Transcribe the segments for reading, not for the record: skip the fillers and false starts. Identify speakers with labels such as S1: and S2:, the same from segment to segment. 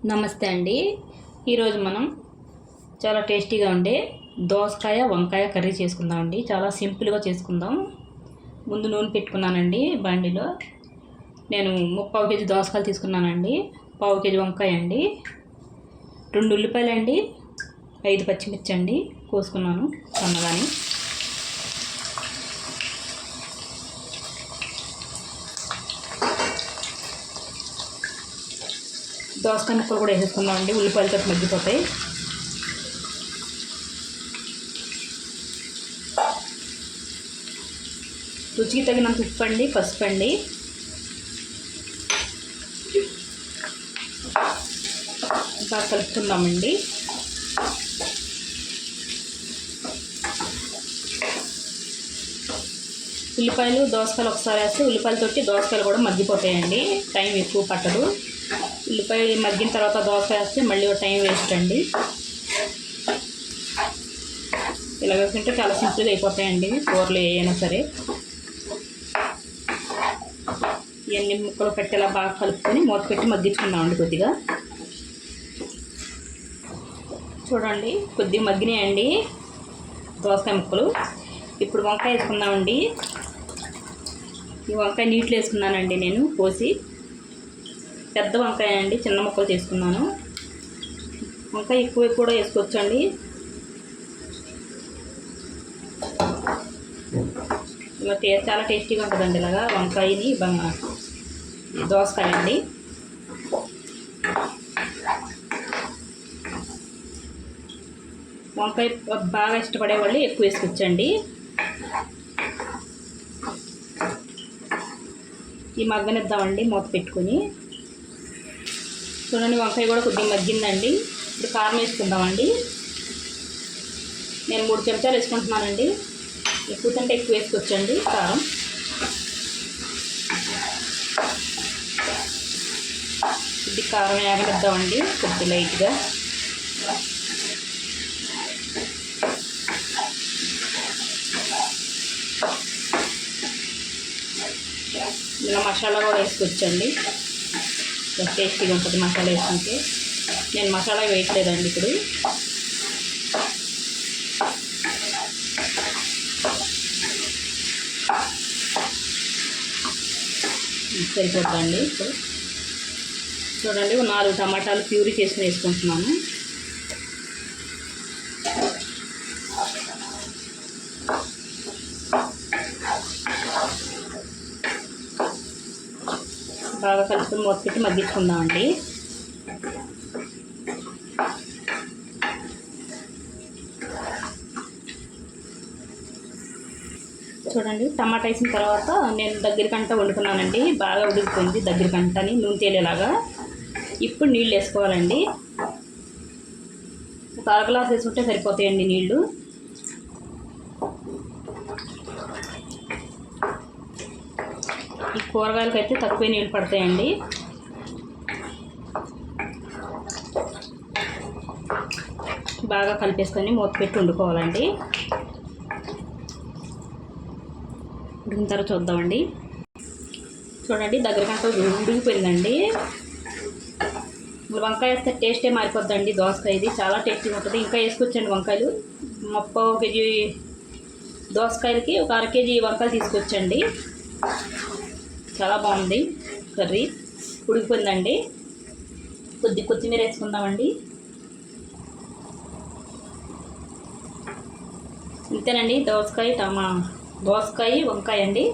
S1: నమస్తే అండి. ఈరోజు మనం చాలా టేస్టీగా ఉండే దోసకాయ వంకాయ కర్రీ చేసుకుందామండి. చాలా సింపుల్గా చేసుకుందాం. ముందు నూనె పెట్టుకున్నానండి బండిలో. నేను 3/4 కేజీ దోసకాయలు తీసుకున్నానండి. 1/4 కేజీ వంకాయ అండి, 2 ఉల్లిపాయలు అండి, 5 పచ్చిమిర్చి అండి కోసుకున్నాను సన్నగాని. దోసకాయ ముక్కలు కూడా వేసేసుకుందామండి, ఉల్లిపాయలతో మగ్గిపోతాయి. రుచికి తగినంత ఉప్పు అండి, పసుపు అండి. బాగా కలుపుకుందామండి. ఉల్లిపాయలు దోసకాయలు ఒకసారి వేస్తే ఉల్లిపాయలతోటి దోసకాయలు కూడా మగ్గిపోతాయండి, టైం ఎక్కువ పట్టదు. ఉల్లిపాయ మగ్గిన తర్వాత దోసకాయ వేస్తే మళ్ళీ టైం వేస్ట్ అండి. ఇలా వేసుకుంటే చాలా సింపుల్గా అయిపోతాయండి కూరలు ఏవైనా సరే. ఇవన్నీ ముక్కలు పెట్టేలా బాగా కలుపుకొని మూత పెట్టి మగ్గించుకుందామండి కొద్దిగా. చూడండి కొద్దిగా మగ్గినాయండి దోసకాయ ముక్కలు. ఇప్పుడు వంకాయ వేసుకుందామండి. ఈ వంకాయ నీటిలో వేసుకున్నానండి నేను కోసి. పెద్ద వంకాయ అండి, చిన్న ముక్కలు చేసుకున్నాను. వంకాయ ఎక్కువ కూడా వేసుకోవచ్చండి. ఇలా చాలా టేస్టీగా ఉంటుందండి ఇలాగా వంకాయని దోసకాయ అండి. వంకాయ బాగా ఇష్టపడే వాళ్ళు ఎక్కువ వేసుకోవచ్చండి. ఈ మగ్గనిద్దామండి మూత పెట్టుకొని. చూడండి వంకాయ కూడా కొద్దిగా మగ్గిందండి. ఇప్పుడు కారం వేసుకుందామండి. నేను 3 చెంచాలు వేసుకుంటున్నానండి. ఎక్కువ తింటే ఎక్కువ వేసుకోవచ్చండి కారం. ఇది కారం వేగనిద్దామండి కొద్ది లైట్గా. ఇలా మసాలా కూడా వేసుకోవచ్చండి, టేస్టీగా ఉంటుంది మసాలా వేసుకుంటే. నేను మసాలా వేయట్లేదండి ఇప్పుడు. సరిపోతుందండి. ఇప్పుడు చూడండి 4 టమాటాలు ప్యూరీ చేసుకుని వేసుకుంటున్నాను. బాగా కలుపుకొని మూత పెట్టి మగ్గించుకుందామండి. చూడండి టమాటా వేసిన తర్వాత నేను దగ్గరికంట వండుకున్నానండి. బాగా ఉడికిపోయింది దగ్గరికంటని, నూనె తేలేలాగా. ఇప్పుడు నీళ్ళు వేసుకోవాలండి. ఒక 1/2 గ్లాస్ వేసుకుంటే సరిపోతాయండి నీళ్ళు. ఈ కూరగాయలకి అయితే తక్కువ నీళ్ళు పడతాయండి. బాగా కలిపేసుకొని మూత పెట్టి వండుకోవాలండి. ఉడికిన తర్వాత చూద్దామండి. చూడండి దగ్గరకంటే ఉడికిపోయిందండి. వంకాయ వేస్తే టేస్టే మారిపోద్దండి దోసకాయ. ఇది చాలా టేస్టీగా ఉంటుంది. ఇంకా వేసుకొచ్చండి వంకాయలు. 3/4 కేజీ దోసకాయలకి ఒక 1/2 కేజీ వంకాయలు తీసుకొచ్చండి. చాలా బాగుంది కర్రీ. ఉడికిపోయిందండి. కొత్తిమీర వేసుకుందామండి. ఇంతేనండి దోసకాయ వంకాయ అండి.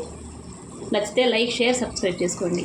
S1: నచ్చితే లైక్, షేర్, సబ్స్క్రైబ్ చేసుకోండి.